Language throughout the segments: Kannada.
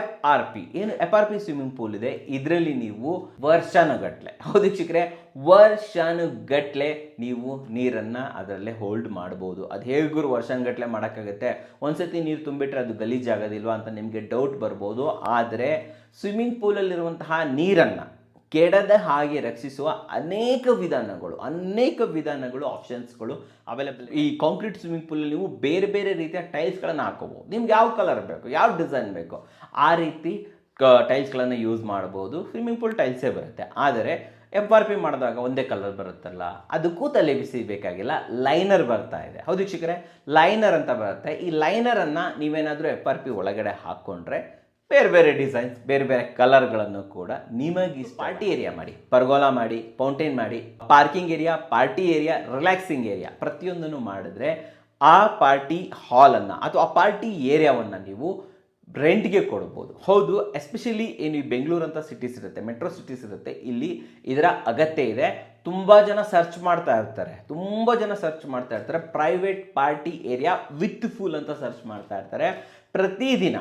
FRP. ಏನು FRP ಸ್ವಿಮ್ಮಿಂಗ್ ಪೂಲ್ ಇದೆ, ಇದರಲ್ಲಿ ನೀವು ವರ್ಷಾನುಗಟ್ಲೆ, ಹೌದು ವೀಕ್ಷಕರೇ, ವರ್ಷಾನುಗಟ್ಲೆ ನೀವು ನೀರನ್ನು ಅದರಲ್ಲೇ ಹೋಲ್ಡ್ ಮಾಡ್ಬೋದು. ಅದು ಹೇಗೂ ವರ್ಷಾನುಗಟ್ಲೆ ಮಾಡೋಕ್ಕಾಗುತ್ತೆ, ಒಂದ್ಸತಿ ನೀರು ತುಂಬಿಟ್ರೆ ಅದು ಗಲೀಜಾಗೋದಿಲ್ವಾ ಅಂತ ನಿಮಗೆ ಡೌಟ್ ಬರ್ಬೋದು. ಆದರೆ ಸ್ವಿಮ್ಮಿಂಗ್ ಪೂಲಲ್ಲಿರುವಂತಹ ನೀರನ್ನು ಕೆಡದ ಹಾಗೆ ರಕ್ಷಿಸುವ ಅನೇಕ ವಿಧಾನಗಳು ಆಪ್ಷನ್ಸ್ಗಳು ಅವೈಲೇಬಲ್. ಈ ಕಾಂಕ್ರೀಟ್ ಸ್ವಿಮ್ಮಿಂಗ್ ಪೂಲಲ್ಲಿ ನೀವು ಬೇರೆ ಬೇರೆ ರೀತಿಯ ಟೈಲ್ಸ್ಗಳನ್ನು ಹಾಕೋಬಹುದು. ನಿಮ್ಗೆ ಯಾವ ಕಲರ್ ಬೇಕು, ಯಾವ ಡಿಸೈನ್ ಬೇಕು ಆ ರೀತಿ ಟೈಲ್ಸ್ಗಳನ್ನು ಯೂಸ್ ಮಾಡ್ಬೋದು. ಸ್ವಿಮ್ಮಿಂಗ್ ಪೂಲ್ ಟೈಲ್ಸೇ ಬರುತ್ತೆ. ಆದರೆ FRP ಮಾಡಿದಾಗ ಒಂದೇ ಕಲರ್ ಬರುತ್ತಲ್ಲ, ಅದಕ್ಕೂ ತಲೆ ಬಿಸಿ ಬೇಕಾಗಿಲ್ಲ, ಲೈನರ್ ಬರ್ತಾ ಇದೆ. ಹೌದು ವೀಕ್ಷಕರೇ, ಲೈನರ್ ಅಂತ ಬರುತ್ತೆ. ಈ ಲೈನರನ್ನು ನೀವೇನಾದರೂ FRP ಒಳಗಡೆ ಹಾಕ್ಕೊಂಡ್ರೆ ಬೇರೆ ಬೇರೆ ಡಿಸೈನ್ಸ್, ಬೇರೆ ಬೇರೆ ಕಲರ್ಗಳನ್ನು ಕೂಡ ನಿಮಗೆ ಪಾರ್ಟಿ ಏರಿಯಾ ಮಾಡಿ, ಪರ್ಗೋಲಾ ಮಾಡಿ, ಫೌಂಟೇನ್ ಮಾಡಿ, parking area, party area, relaxing area ಪ್ರತಿಯೊಂದನ್ನು ಮಾಡಿದ್ರೆ ಆ ಪಾರ್ಟಿ ಹಾಲನ್ನು ಅಥವಾ ಆ ಪಾರ್ಟಿ ಏರಿಯಾವನ್ನು ನೀವು ರೆಂಟ್ಗೆ ಕೊಡ್ಬೋದು. ಹೌದು, ಎಸ್ಪೆಷಲಿ ಏನು ಈ ಬೆಂಗಳೂರು ಅಂತ ಸಿಟೀಸ್ ಇರುತ್ತೆ, ಮೆಟ್ರೋ ಸಿಟೀಸ್ ಇರುತ್ತೆ, ಇಲ್ಲಿ ಇದರ ಅಗತ್ಯ ಇದೆ. ತುಂಬ ಜನ ಸರ್ಚ್ ಮಾಡ್ತಾ ಇರ್ತಾರೆ private party area with pool ಅಂತ ಸರ್ಚ್ ಮಾಡ್ತಾ ಇರ್ತಾರೆ. ಪ್ರತಿದಿನ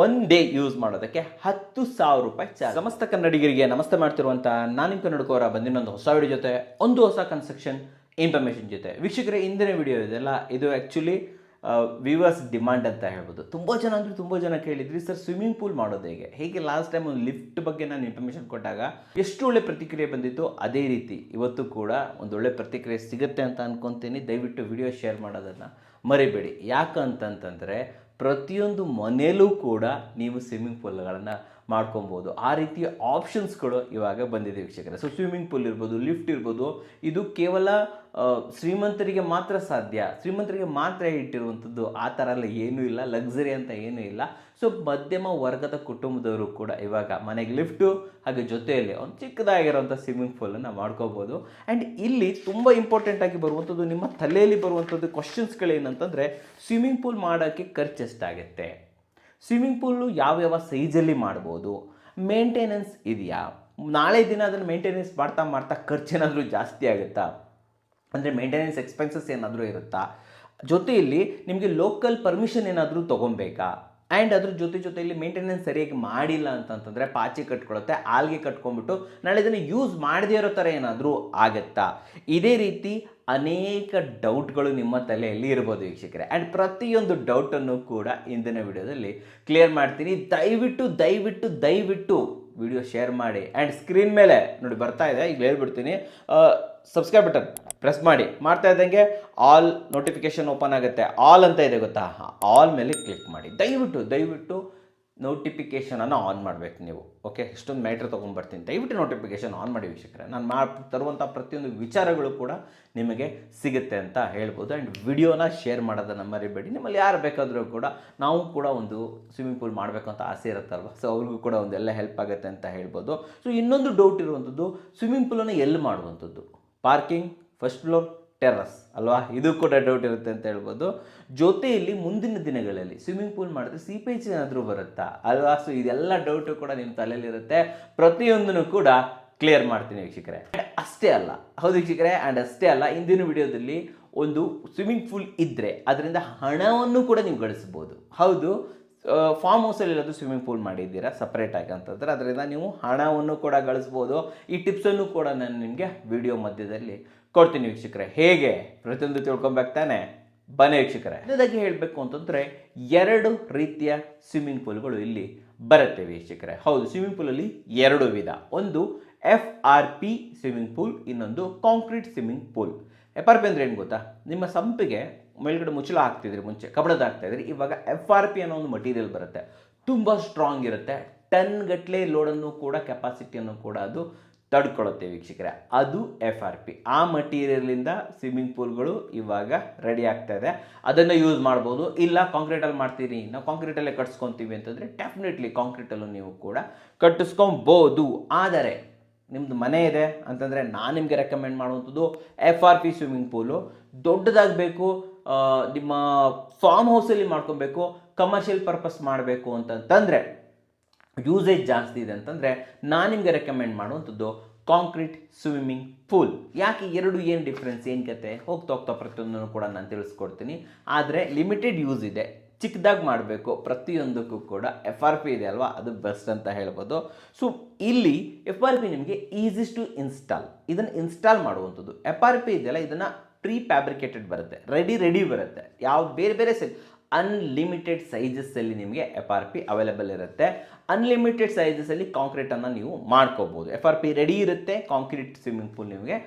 ಒನ್ ಡೇ ಯೂಸ್ ಮಾಡೋದಕ್ಕೆ 10,000 ರೂಪಾಯಿ ಚಾರ್ಜ್. ಸಮಸ್ತ ಕನ್ನಡಿಗರಿಗೆ ನಮಸ್ತೆ ಮಾಡ್ತಿರುವಂಥ ನಾನು ನಿಮ್ಮ ಕನ್ನಡಕೋರ ಬಂದಿನೊಂದು ಹೊಸ ವಿಡಿಯೋ ಜೊತೆ, ಒಂದು ಹೊಸ ಕನ್ಸ್ಟ್ರಕ್ಷನ್ ಇನ್ಫಾರ್ಮೇಷನ್ ಜೊತೆ. ವೀಕ್ಷಕರೇ, ಇಂದಿನ ವಿಡಿಯೋ ಇದೆಲ್ಲ ಇದು ಆ್ಯಕ್ಚುಲಿ ವ್ಯೂವರ್ಸ್ ಡಿಮಾಂಡ್ ಅಂತ ಹೇಳ್ಬೋದು. ತುಂಬ ಜನ ಕೇಳಿದ್ರಿ, ಸರ್ ಸ್ವಿಮ್ಮಿಂಗ್ ಪೂಲ್ ಮಾಡೋದು ಹೇಗೆ ಲಾಸ್ಟ್ ಟೈಮ್ ಒಂದು ಲಿಫ್ಟ್ ಬಗ್ಗೆ ನಾನು ಇನ್ಫಾರ್ಮೇಷನ್ ಕೊಟ್ಟಾಗ ಎಷ್ಟು ಒಳ್ಳೆ ಪ್ರತಿಕ್ರಿಯೆ ಬಂದಿತ್ತು, ಅದೇ ರೀತಿ ಇವತ್ತು ಕೂಡ ಒಂದು ಒಳ್ಳೆ ಪ್ರತಿಕ್ರಿಯೆ ಸಿಗುತ್ತೆ ಅಂತ ಅನ್ಕೊತೀನಿ. ದಯವಿಟ್ಟು ವಿಡಿಯೋ ಶೇರ್ ಮಾಡೋದನ್ನು ಮರಿಬೇಡಿ. ಯಾಕಂತಂತಂದರೆ ಪ್ರತಿಯೊಂದು ಮನೆಯಲ್ಲೂ ಕೂಡ ನೀವು ಸ್ವಿಮ್ಮಿಂಗ್ ಪೂಲ್ಗಳನ್ನು ಮಾಡ್ಕೊಬೋದು. ಆ ರೀತಿಯ ಆಪ್ಷನ್ಸ್ಗಳು ಇವಾಗ ಬಂದಿದೆ ವೀಕ್ಷಕರೇ. ಸೊ ಸ್ವಿಮ್ಮಿಂಗ್ ಪೂಲ್ ಇರ್ಬೋದು, ಲಿಫ್ಟ್ ಇರ್ಬೋದು, ಇದು ಕೇವಲ ಶ್ರೀಮಂತರಿಗೆ ಮಾತ್ರ ಸಾಧ್ಯ, ಶ್ರೀಮಂತರಿಗೆ ಮಾತ್ರ ಇಟ್ಟಿರುವಂಥದ್ದು. ಆ ಥರ ಎಲ್ಲ ಏನೂ ಇಲ್ಲ, ಲಕ್ಸರಿ ಅಂತ ಏನೂ ಇಲ್ಲ. ಸೊ ಮಧ್ಯಮ ವರ್ಗದ ಕುಟುಂಬದವರು ಕೂಡ ಇವಾಗ ಮನೆಗೆ ಲಿಫ್ಟು ಹಾಗೆ ಜೊತೆಯಲ್ಲಿ ಒಂದು ಚಿಕ್ಕದಾಗಿರೋಂಥ ಸ್ವಿಮ್ಮಿಂಗ್ ಪೂಲನ್ನು ಮಾಡ್ಕೋಬೋದು. ಆ್ಯಂಡ್ ಇಲ್ಲಿ ತುಂಬ ಇಂಪಾರ್ಟೆಂಟಾಗಿ ಬರುವಂಥದ್ದು, ನಿಮ್ಮ ತಲೆಯಲ್ಲಿ ಬರುವಂಥದ್ದು ಕ್ವಶನ್ಸ್ಗಳೇನಂತಂದರೆ, ಸ್ವಿಮ್ಮಿಂಗ್ ಪೂಲ್ ಮಾಡೋಕ್ಕೆ ಖರ್ಚು ಎಷ್ಟಾಗುತ್ತೆ, ಸ್ವಿಮ್ಮಿಂಗ್ ಪೂಲು ಯಾವ್ಯಾವ ಸೈಜಲ್ಲಿ ಮಾಡ್ಬೋದು, ಮೇಂಟೆನೆನ್ಸ್ ಇದೆಯಾ, ನಾಳೆ ದಿನ ಅದನ್ನು ಮೇಂಟೆನೆನ್ಸ್ ಮಾಡ್ತಾ ಖರ್ಚೇನಾದರೂ ಜಾಸ್ತಿ ಆಗುತ್ತಾ, ಅಂದರೆ ಮೇಂಟೆನೆನ್ಸ್ ಎಕ್ಸ್ಪೆನ್ಸಸ್ ಏನಾದರೂ ಇರುತ್ತಾ, ಜೊತೆಯಲ್ಲಿ ನಿಮಗೆ ಲೋಕಲ್ ಪರ್ಮಿಷನ್ ಏನಾದರೂ ತೊಗೊಬೇಕಾ, ಆ್ಯಂಡ್ ಅದ್ರ ಜೊತೆಯಲ್ಲಿ ಮೇಂಟೆನೆನ್ಸ್ ಸರಿಯಾಗಿ ಮಾಡಿಲ್ಲ ಅಂತಂತಂದರೆ ಪಾಚಿ ಕಟ್ಕೊಳುತ್ತೆ, ಆಲ್ಗೆ ಕಟ್ಕೊಂಡ್ಬಿಟ್ಟು ನಾಳೆ ಇದನ್ನು ಯೂಸ್ ಮಾಡದೇ ಇರೋ ಥರ ಏನಾದರೂ ಆಗುತ್ತಾ. ಇದೇ ರೀತಿ ಅನೇಕ ಡೌಟ್ಗಳು ನಿಮ್ಮ ತಲೆಯಲ್ಲಿ ಇರ್ಬೋದು ವೀಕ್ಷಕರೇ. ಆ್ಯಂಡ್ ಪ್ರತಿಯೊಂದು ಡೌಟನ್ನು ಕೂಡ ಇಂದಿನ ವಿಡಿಯೋದಲ್ಲಿ ಕ್ಲಿಯರ್ ಮಾಡ್ತೀನಿ. ದಯವಿಟ್ಟು ವಿಡಿಯೋ ಶೇರ್ ಮಾಡಿ. ಆ್ಯಂಡ್ ಸ್ಕ್ರೀನ್ ಮೇಲೆ ನೋಡಿ ಬರ್ತಾ ಇದೆ, ಈಗ ಹೇಳ್ಬಿಡ್ತೀನಿ, ಸಬ್ಸ್ಕ್ರೈಬ್ ಬಟನ್ ಪ್ರೆಸ್ ಮಾಡಿ. ಮಾಡ್ತಾ ಇದ್ದಂಗೆ ಆಲ್ ನೋಟಿಫಿಕೇಷನ್ ಓಪನ್ ಆಗುತ್ತೆ. ಆಲ್ ಅಂತ ಇದೆ ಗೊತ್ತಾ, ಆಲ್ ಮೇಲೆ ಕ್ಲಿಕ್ ಮಾಡಿ. ದಯವಿಟ್ಟು ನೋಟಿಫಿಕೇಷನನ್ನು ಆನ್ ಮಾಡಬೇಕು ನೀವು. ಓಕೆ, ಇಷ್ಟೊಂದು ಮ್ಯಾಟ್ರ್ ತೊಗೊಂಡ್ಬರ್ತೀನಿ, ದಯವಿಟ್ಟು ನೋಟಿಫಿಕೇಷನ್ ಆನ್ ಮಾಡಿ ವೀಕ್ಷಕರೇ. ನಾನು ತರುವಂಥ ಪ್ರತಿಯೊಂದು ವಿಚಾರಗಳು ಕೂಡ ನಿಮಗೆ ಸಿಗುತ್ತೆ ಅಂತ ಹೇಳ್ಬೋದು. ಆ್ಯಂಡ್ ವಿಡಿಯೋನ ಶೇರ್ ಮಾಡೋದನ್ನು ಮರಿಬೇಡಿ. ನಿಮ್ಮಲ್ಲಿ ಯಾರು ಬೇಕಾದರೂ ಕೂಡ, ನಾವು ಕೂಡ ಒಂದು ಸ್ವಿಮ್ಮಿಂಗ್ ಪೂಲ್ ಮಾಡಬೇಕು ಅಂತ ಆಸೆ ಇರುತ್ತಲ್ವ, ಸೊ ಅವ್ರಿಗೂ ಕೂಡ ಒಂದೆಲ್ಲ ಹೆಲ್ಪ್ ಆಗುತ್ತೆ ಅಂತ ಹೇಳ್ಬೋದು. ಸೊ ಇನ್ನೊಂದು ಡೌಟ್ ಇರುವಂಥದ್ದು, ಸ್ವಿಮ್ಮಿಂಗ್ ಪೂಲನ್ನು ಎಲ್ಲಿ ಮಾಡುವಂಥದ್ದು, ಪಾರ್ಕಿಂಗ್, ಫಸ್ಟ್ ಫ್ಲೋರ್, ಟೆರ್ರಸ್ ಅಲ್ವಾ, ಇದು ಕೂಡ ಡೌಟ್ ಇರುತ್ತೆ ಅಂತ ಹೇಳ್ಬೋದು. ಜೊತೆಯಲ್ಲಿ ಮುಂದಿನ ದಿನಗಳಲ್ಲಿ ಸ್ವಿಮ್ಮಿಂಗ್ ಪೂಲ್ ಮಾಡಿದ್ರೆ ಸೀಪೇಜ್ ಏನಾದರೂ ಬರುತ್ತಾ ಅಲ್ವಾ. ಸೊ ಇದೆಲ್ಲ ಡೌಟು ಕೂಡ ನಿಮ್ಮ ತಲೆಯಲ್ಲಿರುತ್ತೆ. ಪ್ರತಿಯೊಂದನ್ನು ಕೂಡ ಕ್ಲಿಯರ್ ಮಾಡ್ತೀನಿ ವೀಕ್ಷಕರೇ. ಅಷ್ಟೇ ಅಲ್ಲ, ಹೌದು ವೀಕ್ಷಕರೇ, ಆ್ಯಂಡ್ ಅಷ್ಟೇ ಅಲ್ಲ, ಇಂದಿನ ವಿಡಿಯೋದಲ್ಲಿ ಒಂದು ಸ್ವಿಮ್ಮಿಂಗ್ ಪೂಲ್ ಇದ್ದರೆ ಅದರಿಂದ ಹಣವನ್ನು ಕೂಡ ನೀವು ಗಳಿಸ್ಬೋದು. ಹೌದು, ಫಾರ್ಮ್ ಹೌಸಲ್ಲಿ ಇರೋದು ಸ್ವಿಮ್ಮಿಂಗ್ ಪೂಲ್ ಮಾಡಿದ್ದೀರಾ ಸಪ್ರೇಟಾಗಿ ಅಂತಂದರೆ ಅದರಿಂದ ನೀವು ಹಣವನ್ನು ಕೂಡ ಗಳಿಸ್ಬೋದು. ಈ ಟಿಪ್ಸನ್ನು ಕೂಡ ನಾನು ನಿಮಗೆ ವಿಡಿಯೋ ಮಧ್ಯದಲ್ಲಿ ಕೊಡ್ತೀನಿ ವೀಕ್ಷಕರೇ. ಹೇಗೆ ಪ್ರತಿಯೊಂದು ತಿಳ್ಕೊಬೇಕು ತಾನೆ, ಬನ್ನಿ ವೀಕ್ಷಕರೇ. ಇದಾಗಿ ಹೇಳಬೇಕು ಅಂತಂದರೆ 2 ರೀತಿಯ ಸ್ವಿಮ್ಮಿಂಗ್ ಪೂಲ್ಗಳು ಇಲ್ಲಿ ಬರುತ್ತೆ ವೀಕ್ಷಕರೇ. ಹೌದು, ಸ್ವಿಮ್ಮಿಂಗ್ ಪೂಲಲ್ಲಿ 2 ವಿಧ, ಒಂದು FRP ಸ್ವಿಮ್ಮಿಂಗ್ ಪೂಲ್, ಇನ್ನೊಂದು ಕಾಂಕ್ರೀಟ್ ಸ್ವಿಮ್ಮಿಂಗ್ ಪೂಲ್. FRP ಅಂದರೆ ಏನು ಗೊತ್ತಾ, ನಿಮ್ಮ ಸಂಪಿಗೆ ಮೇಲ್ಗಡೆ ಮುಚ್ಚಳ ಹಾಕ್ತಿದ್ರಿ, ಮುಂಚೆ ಕಬಡದ ಹಾಕ್ತಾಯಿದ್ರಿ, ಇವಾಗ FRP ಅನ್ನೋ ಒಂದು ಮಟೀರಿಯಲ್ ಬರುತ್ತೆ, ತುಂಬ ಸ್ಟ್ರಾಂಗ್ ಇರುತ್ತೆ, ಟನ್ ಗಟ್ಟಲೆ ಲೋಡನ್ನು ಕೂಡ, ಕೆಪಾಸಿಟಿಯನ್ನು ಕೂಡ ಅದು ತಡ್ಕೊಳ್ಳುತ್ತೆ ವೀಕ್ಷಕರೇ. ಅದು FRP. ಆ ಮಟೀರಿಯಲಿಂದ ಸ್ವಿಮ್ಮಿಂಗ್ ಪೂಲ್ಗಳು ಇವಾಗ ರೆಡಿ ಆಗ್ತಾ ಇದೆ. ಅದನ್ನು ಯೂಸ್ ಮಾಡ್ಬೋದು. ಇಲ್ಲ ಕಾಂಕ್ರೀಟಲ್ಲಿ ಮಾಡ್ತೀರಿ, ನಾವು ಕಾಂಕ್ರೀಟಲ್ಲೇ ಕಟ್ಸ್ಕೊತೀವಿ ಅಂತಂದರೆ ಡೆಫಿನೆಟ್ಲಿ ಕಾಂಕ್ರೀಟಲ್ಲೂ ನೀವು ಕೂಡ ಕಟ್ಟಿಸ್ಕೊಬೋದು. ಆದರೆ ನಿಮ್ಮದು ಮನೆ ಇದೆ ಅಂತಂದರೆ ನಾನು ನಿಮಗೆ ರೆಕಮೆಂಡ್ ಮಾಡುವಂಥದ್ದು FRP ಸ್ವಿಮ್ಮಿಂಗ್ ಪೂಲು. ದೊಡ್ಡದಾಗಬೇಕು, ನಿಮ್ಮ ಫಾರ್ಮ್ ಹೌಸಲ್ಲಿ ಮಾಡ್ಕೊಬೇಕು, ಕಮರ್ಷಿಯಲ್ ಪರ್ಪಸ್ ಮಾಡಬೇಕು ಅಂತಂದರೆ, ಯೂಸೇಜ್ ಜಾಸ್ತಿ ಇದೆ ಅಂತಂದರೆ ನಾನು ನಿಮಗೆ ರೆಕಮೆಂಡ್ ಮಾಡುವಂಥದ್ದು ಕಾಂಕ್ರೀಟ್ ಸ್ವಿಮ್ಮಿಂಗ್ ಪೂಲ್. ಯಾಕೆ ಏನು ಡಿಫ್ರೆನ್ಸ್, ಏನು ಕತೆ, ಹೋಗ್ತಾ ಪ್ರತಿಯೊಂದನ್ನು ಕೂಡ ನಾನು ತಿಳಿಸ್ಕೊಡ್ತೀನಿ. ಆದರೆ ಲಿಮಿಟೆಡ್ ಯೂಸ್ ಇದೆ, ಚಿಕ್ಕದಾಗಿ ಮಾಡಬೇಕು, ಪ್ರತಿಯೊಂದಕ್ಕೂ ಕೂಡ ಎಫ್ ಆರ್ ಪಿ ಇದೆ ಅಲ್ವಾ, ಅದು ಬೆಸ್ಟ್ ಅಂತ ಹೇಳ್ಬೋದು. ಸೊ ಇಲ್ಲಿ ಎಫ್ ಆರ್ ಪಿ ನಿಮಗೆ ಈಸಿಸ್ಟ್ ಟು ಇನ್ಸ್ಟಾಲ್, ಇದನ್ನು ಇನ್ಸ್ಟಾಲ್ ಮಾಡುವಂಥದ್ದು. ಎಫ್ ಆರ್ ಪಿ ಇದೆಯಲ್ಲ, ಇದನ್ನು ಪ್ರೀ ಫ್ಯಾಬ್ರಿಕೇಟೆಡ್ ಬರುತ್ತೆ, ರೆಡಿ ಬರುತ್ತೆ. ಯಾವ್ದು ಬೇರೆ ಬೇರೆ ಅನ್ಲಿಮಿಟೆಡ್ ಸೈಜಸ್ಸಲ್ಲಿ ನಿಮಗೆ ಎಫ್ ಆರ್ ಪಿ ಅವೈಲೇಬಲ್ ಇರುತ್ತೆ. ಅನ್ಲಿಮಿಟೆಡ್ ಸೈಜಸ್ಸಲ್ಲಿ ಕಾಂಕ್ರೀಟನ್ನು ನೀವು ಮಾಡ್ಕೋಬೋದು. ಎಫ್ ಆರ್ ಪಿ ರೆಡಿ ಇರುತ್ತೆ, ಕಾಂಕ್ರೀಟ್ ಸ್ವಿಮ್ಮಿಂಗ್ ಪೂಲ್ ನಿಮಗೆ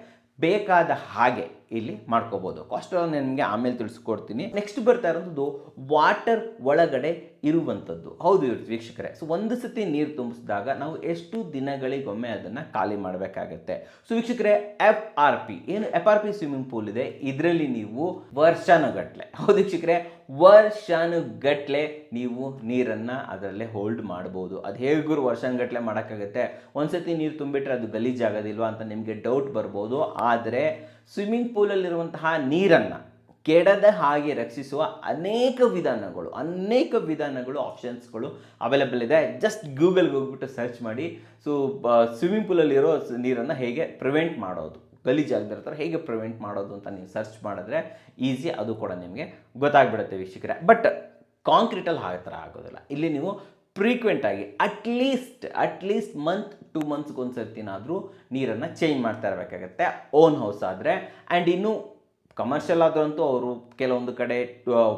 ಬೇಕಾದ ಹಾಗೆ ಇಲ್ಲಿ ಮಾಡ್ಕೋಬೋದು. ಕಾಸ್ಟ್ ನಿಮಗೆ ಆಮೇಲೆ ತಿಳಿಸ್ಕೊಡ್ತೀನಿ. ನೆಕ್ಸ್ಟ್ ಬರ್ತಾ ಇರೋದು ವಾಟರ್ ಒಳಗಡೆ ಇರುವಂಥದ್ದು. ಹೌದು ವೀಕ್ಷಕರೇ, ಸೊ ಒಂದು ಸತಿ ನೀರು ತುಂಬಿಸಿದಾಗ ನಾವು ಎಷ್ಟು ದಿನಗಳಿಗೊಮ್ಮೆ ಅದನ್ನು ಖಾಲಿ ಮಾಡಬೇಕಾಗತ್ತೆ. ಸೊ ವೀಕ್ಷಕರೇ, ಎಫ್ ಆರ್ ಪಿ ಏನು F R P swimming pool ಇದೆ, ಇದರಲ್ಲಿ ನೀವು ವರ್ಷಾನುಗಟ್ಲೆ, ಹೌದು ವೀಕ್ಷಕರೇ, ವರ್ಷಾನುಗಟ್ಲೆ ನೀವು ನೀರನ್ನು ಅದರಲ್ಲೇ ಹೋಲ್ಡ್ ಮಾಡ್ಬೋದು. ಅದು ಹೇಗೂ ವರ್ಷಾನುಗಟ್ಲೆ ಮಾಡೋಕ್ಕಾಗುತ್ತೆ. ಒಂದ್ಸತಿ ನೀರು ತುಂಬಿಟ್ರೆ ಅದು ಗಲೀಜಾಗೋದಿಲ್ವಾ ಅಂತ ನಿಮಗೆ ಡೌಟ್ ಬರ್ಬೋದು. ಆದರೆ ಸ್ವಿಮ್ಮಿಂಗ್ ಪೂಲಲ್ಲಿರುವಂತಹ ನೀರನ್ನು ಕೆಡದ ಹಾಗೆ ರಕ್ಷಿಸುವ ಅನೇಕ ವಿಧಾನಗಳು ಆಪ್ಷನ್ಸ್ಗಳು ಅವೈಲೇಬಲ್ ಇದೆ. ಜಸ್ಟ್ ಗೂಗಲ್ಗೆ ಹೋಗ್ಬಿಟ್ಟು ಸರ್ಚ್ ಮಾಡಿ. ಸೊ ಸ್ವಿಮ್ಮಿಂಗ್ ಪೂಲಲ್ಲಿರೋ ನೀರನ್ನು ಹೇಗೆ ಪ್ರಿವೆಂಟ್ ಮಾಡೋದು, ಗಲೀಜಾಗದಿರೋ ಥರ ಹೇಗೆ ಪ್ರಿವೆಂಟ್ ಮಾಡೋದು ಅಂತ ನೀವು ಸರ್ಚ್ ಮಾಡಿದ್ರೆ ಈಸಿ, ಅದು ಕೂಡ ನಿಮಗೆ ಗೊತ್ತಾಗ್ಬಿಡುತ್ತೆ ವೀಕ್ಷಕರೇ. ಬಟ್ ಕಾಂಕ್ರೀಟಲ್ಲಿ ಆ ಥರ ಆಗೋದಿಲ್ಲ. ಇಲ್ಲಿ ನೀವು ಫ್ರೀಕ್ವೆಂಟಾಗಿ ಅಟ್ಲೀಸ್ಟ್ ಮಂತ್ 2 ಮಂತ್ಸ್ಗೊಂದ್ಸರ್ತಿನಾದರೂ ನೀರನ್ನು ಚೇಂಜ್ ಮಾಡ್ತಾ ಇರಬೇಕಾಗತ್ತೆ, ಓನ್ ಹೌಸ್ ಆದರೆ. ಆ್ಯಂಡ್ ಇನ್ನು ಕಮರ್ಷಿಯಲ್ ಆದ್ರಂತೂ ಅವರು ಕೆಲವೊಂದು ಕಡೆ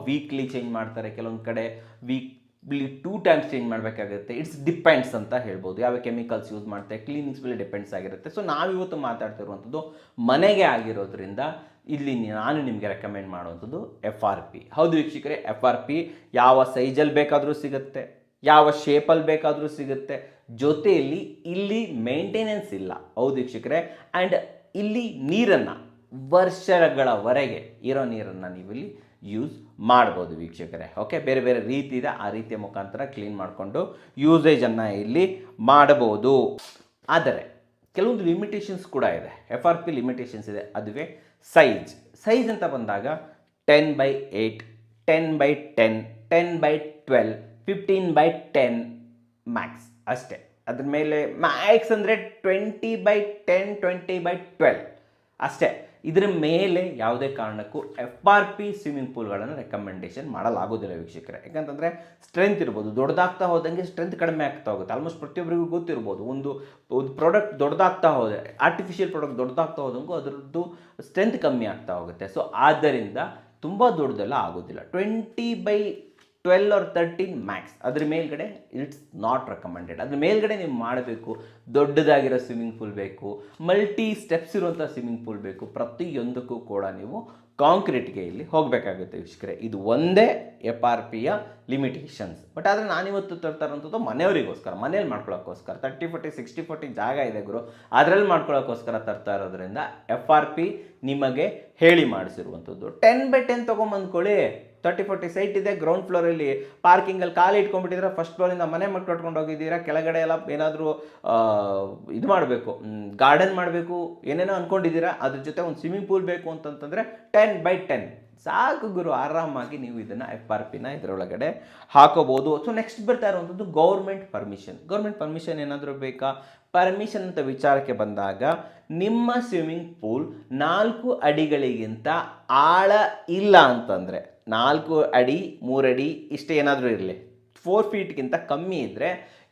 ವೀಕ್ಲಿ ಚೇಂಜ್ ಮಾಡ್ತಾರೆ, ಕೆಲವೊಂದು ಕಡೆ ವೀಕ್ಲಿ 2 ಟೈಮ್ಸ್ ಚೇಂಜ್ ಮಾಡಬೇಕಾಗುತ್ತೆ. ಇಟ್ಸ್ ಡಿಪೆಂಡ್ಸ್ ಅಂತ ಹೇಳ್ಬೋದು, ಯಾವ ಕೆಮಿಕಲ್ಸ್ ಯೂಸ್ ಮಾಡ್ತಾರೆ, ಕ್ಲೀನಿಂಗ್ಸ್ ಮೇಲೆ ಡಿಪೆಂಡ್ಸ್ ಆಗಿರುತ್ತೆ. ಸೊ ನಾವಿವತ್ತು ಮಾತಾಡ್ತಿರುವಂಥದ್ದು ಮನೆಗೆ ಆಗಿರೋದ್ರಿಂದ ಇಲ್ಲಿ ನಾನು ನಿಮಗೆ ರೆಕಮೆಂಡ್ ಮಾಡುವಂಥದ್ದು ಎಫ್ ಆರ್ ಪಿ. ಹೌದು ವೀಕ್ಷಕರೇ, ಎಫ್ ಆರ್ ಪಿ ಯಾವ ಸೈಜಲ್ಲಿ ಬೇಕಾದರೂ ಸಿಗುತ್ತೆ, ಯಾವ ಶೇಪಲ್ಲಿ ಬೇಕಾದರೂ ಸಿಗುತ್ತೆ. ಜೊತೆಯಲ್ಲಿ ಇಲ್ಲಿ ಮೇಂಟೆನೆನ್ಸ್ ಇಲ್ಲ. ಹೌದು ವೀಕ್ಷಕರೇ, ಆ್ಯಂಡ್ ಇಲ್ಲಿ ನೀರನ್ನು ವರ್ಷಗಳವರೆಗೆ ಇರೋ ನೀರನ್ನು ನೀವಿಲ್ಲಿ ಯೂಸ್ ಮಾಡ್ಬೋದು ವೀಕ್ಷಕರೇ. ಓಕೆ, ಬೇರೆ ಬೇರೆ ರೀತಿ ಇದೆ, ಆ ರೀತಿಯ ಮುಖಾಂತರ ಕ್ಲೀನ್ ಮಾಡಿಕೊಂಡು ಯೂಸೇಜನ್ನು ಇಲ್ಲಿ ಮಾಡಬಹುದು. ಆದರೆ ಕೆಲವೊಂದು ಲಿಮಿಟೇಷನ್ಸ್ ಕೂಡ ಇದೆ, ಎಫ್ ಆರ್ ಪಿ ಲಿಮಿಟೇಷನ್ಸ್ ಇದೆ. ಅದುವೇ ಸೈಜ್ ಅಂತ ಬಂದಾಗ 10x8, 10x10, 10x12, 15x10 Max ಅಷ್ಟೇ. ಅದ್ರ ಮೇಲೆ ಮ್ಯಾಕ್ಸ್ ಅಂದರೆ 20x10, 20x12 ಅಷ್ಟೇ. ಇದರ ಮೇಲೆ ಯಾವುದೇ ಕಾರಣಕ್ಕೂ ಎಫ್ ಆರ್ ಪಿ ಸ್ವಿಮ್ಮಿಂಗ್ ಪೂಲ್ಗಳನ್ನು ರೆಕಮೆಂಡೇಶನ್ ಮಾಡಲಾಗೋದಿಲ್ಲ ವೀಕ್ಷಕರೇ. ಯಾಕಂತಂದರೆ ಸ್ಟ್ರೆಂತ್ ಇರ್ಬೋದು, ದೊಡ್ಡದಾಗ್ತಾ ಹೋದಂಗೆ ಸ್ಟ್ರೆಂತ್ ಕಡಿಮೆ ಆಗ್ತಾ ಹೋಗುತ್ತೆ. ಆಲ್ಮೋಸ್ಟ್ ಪ್ರತಿಯೊಬ್ಬರಿಗೂ ಗೊತ್ತಿರ್ಬೋದು, ಒಂದು ಪ್ರಾಡಕ್ಟ್ ದೊಡ್ಡದಾಗ್ತಾ ಹೋದರೆ, ಆರ್ಟಿಫಿಷಿಯಲ್ ಪ್ರಾಡಕ್ಟ್ ದೊಡ್ಡದಾಗ್ತಾ ಹೋದಂಗೂ ಅದರದ್ದು ಸ್ಟ್ರೆಂತ್ ಕಮ್ಮಿ ಆಗ್ತಾ ಹೋಗುತ್ತೆ. ಸೊ ಆದ್ದರಿಂದ ತುಂಬ ದೊಡ್ಡದೆಲ್ಲ ಆಗೋದಿಲ್ಲ. 20x12 or 13 ಮ್ಯಾಕ್ಸ್, ಅದ್ರ ಮೇಲ್ಗಡೆ ಇಟ್ಸ್ ನಾಟ್ ರೆಕಮೆಂಡೆಡ್. ಅದ್ರ ಮೇಲ್ಗಡೆ ನೀವು ಮಾಡಬೇಕು, ದೊಡ್ಡದಾಗಿರೋ ಸ್ವಿಮ್ಮಿಂಗ್ ಪೂಲ್ ಬೇಕು, ಮಲ್ಟಿ ಸ್ಟೆಪ್ಸ್ ಇರುವಂಥ ಸ್ವಿಮ್ಮಿಂಗ್ ಪೂಲ್ ಬೇಕು. ಪ್ರತಿಯೊಂದಕ್ಕೂ ಕೂಡ ನೀವು ಕಾಂಕ್ರೀಟ್ಗೆ ಇಲ್ಲಿ ಹೋಗಬೇಕಾಗುತ್ತೆ ವೀಕ್ಷಕರೇ. ಇದು ಒಂದೇ ಎಫ್ ಆರ್ ಪಿಯ ಲಿಮಿಟೇಷನ್ಸ್. ಬಟ್ ಆದರೆ ನಾನಿವತ್ತು ತರ್ತಾ ಇರೋಂಥದ್ದು ಮನೆಯವರಿಗೋಸ್ಕರ, ಮನೇಲಿ ಮಾಡ್ಕೊಳ್ಳೋಕ್ಕೋಸ್ಕರ. 30-40, 60-40 ಜಾಗ ಇದೆ ಗುರು, ಅದರಲ್ಲಿ ಮಾಡ್ಕೊಳ್ಳೋಕ್ಕೋಸ್ಕರ ತರ್ತಾ ಇರೋದ್ರಿಂದ ಎಫ್ ಆರ್ ಪಿ ನಿಮಗೆ ಹೇಳಿ ಮಾಡಿಸಿರುವಂಥದ್ದು. 10x10 ತೊಗೊಂಬಂದ್ಕೊಳ್ಳಿ, 30-40 ಸೈಟ್ ಇದೆ, ಗ್ರೌಂಡ್ ಫ್ಲೋರಲ್ಲಿ ಪಾರ್ಕಿಂಗಲ್ಲಿ ಖಾಲಿ ಇಟ್ಕೊಂಡ್ಬಿಟ್ಟಿದ್ರೆ, ಫಸ್ಟ್ ಫ್ಲೋರಿಂದ ಮನೆ ಕಟ್ಕೊಂಡು ಹೋಗಿದ್ದೀರಾ, ಕೆಳಗಡೆ ಎಲ್ಲ ಏನಾದರೂ ಇದು ಮಾಡಬೇಕು, ಗಾರ್ಡನ್ ಮಾಡಬೇಕು, ಏನೇನೋ ಅಂದ್ಕೊಂಡಿದ್ದೀರಾ, ಅದ್ರ ಜೊತೆ ಒಂದು ಸ್ವಿಮ್ಮಿಂಗ್ ಪೂಲ್ ಬೇಕು ಅಂತಂತಂದರೆ 10x10 ಸಾಕು ಗುರು, ಆರಾಮಾಗಿ ನೀವು ಇದನ್ನು ಎಫ್ ಆರ್ ಪಿನ ಇದರೊಳಗಡೆ ಹಾಕೋಬೋದು. ಸೊ ನೆಕ್ಸ್ಟ್ ಬರ್ತಾ ಇರುವಂಥದ್ದು ಗೌರ್ಮೆಂಟ್ ಪರ್ಮಿಷನ್ ಏನಾದರೂ ಬೇಕಾ? ಪರ್ಮಿಷನ್ ಅಂತ ವಿಚಾರಕ್ಕೆ ಬಂದಾಗ, ನಿಮ್ಮ ಸ್ವಿಮ್ಮಿಂಗ್ ಪೂಲ್ 4 ಅಡಿಗಳಿಗಿಂತ ಆಳ ಇಲ್ಲ ಅಂತಂದರೆ, 4 ಅಡಿ 3 ಅಡಿ ಇಷ್ಟೇ ಏನಾದರೂ ಇರಲಿ, 4 ಫೀಟ್ಗಿಂತ ಕಮ್ಮಿ ಇದ್ದರೆ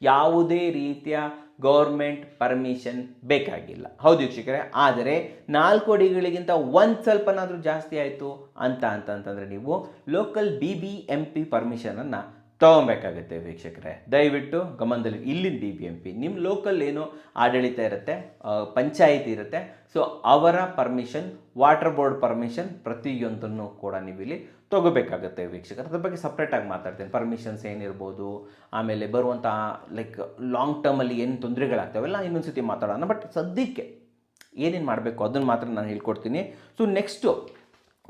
ಯಾವುದೇ ರೀತಿಯ ಗೌರ್ಮೆಂಟ್ ಪರ್ಮಿಷನ್ ಬೇಕಾಗಿಲ್ಲ. ಹೌದು ವೀಕ್ಷಕರೇ, ಆದರೆ 4 ಅಡಿಗಳಿಗಿಂತ ಒಂದು ಸ್ವಲ್ಪನಾದರೂ ಜಾಸ್ತಿ ಆಯಿತು ಅಂತಂದರೆ ನೀವು ಲೋಕಲ್ BBMP ಪರ್ಮಿಷನನ್ನು ತೊಗೊಬೇಕಾಗುತ್ತೆ ವೀಕ್ಷಕರೇ. ದಯವಿಟ್ಟು ಗಮನದಲ್ಲಿ, ಇಲ್ಲಿನ BBMP ನಿಮ್ಮ ಲೋಕಲ್ ಏನು ಆಡಳಿತ ಇರುತ್ತೆ, ಪಂಚಾಯಿತಿ ಇರುತ್ತೆ, ಸೊ ಅವರ ಪರ್ಮಿಷನ್, ವಾಟರ್ ಬೋರ್ಡ್ ಪರ್ಮಿಷನ್, ಪ್ರತಿಯೊಂದನ್ನು ಕೂಡ ನೀವು ಇಲ್ಲಿ ತೊಗೋಬೇಕಾಗುತ್ತೆ ವೀಕ್ಷಕರು. ಅದ್ರ ಬಗ್ಗೆ ಸಪ್ರೇಟಾಗಿ ಮಾತಾಡ್ತೀನಿ, ಪರ್ಮಿಷನ್ಸ್ ಏನಿರ್ಬೋದು, ಆಮೇಲೆ ಬರುವಂಥ ಲೈಕ್ ಲಾಂಗ್ ಟರ್ಮಲ್ಲಿ ಏನು ತೊಂದರೆಗಳಾಗ್ತಾವೆಲ್ಲ ಇನ್ನೊಂದು ಸತಿ ಮಾತಾಡೋಣ. ಬಟ್ ಸದ್ಯಕ್ಕೆ ಏನೇನು ಮಾಡಬೇಕು ಅದನ್ನು ಮಾತ್ರ ನಾನು ಹೇಳ್ಕೊಡ್ತೀನಿ. ಸೊ ನೆಕ್ಸ್ಟು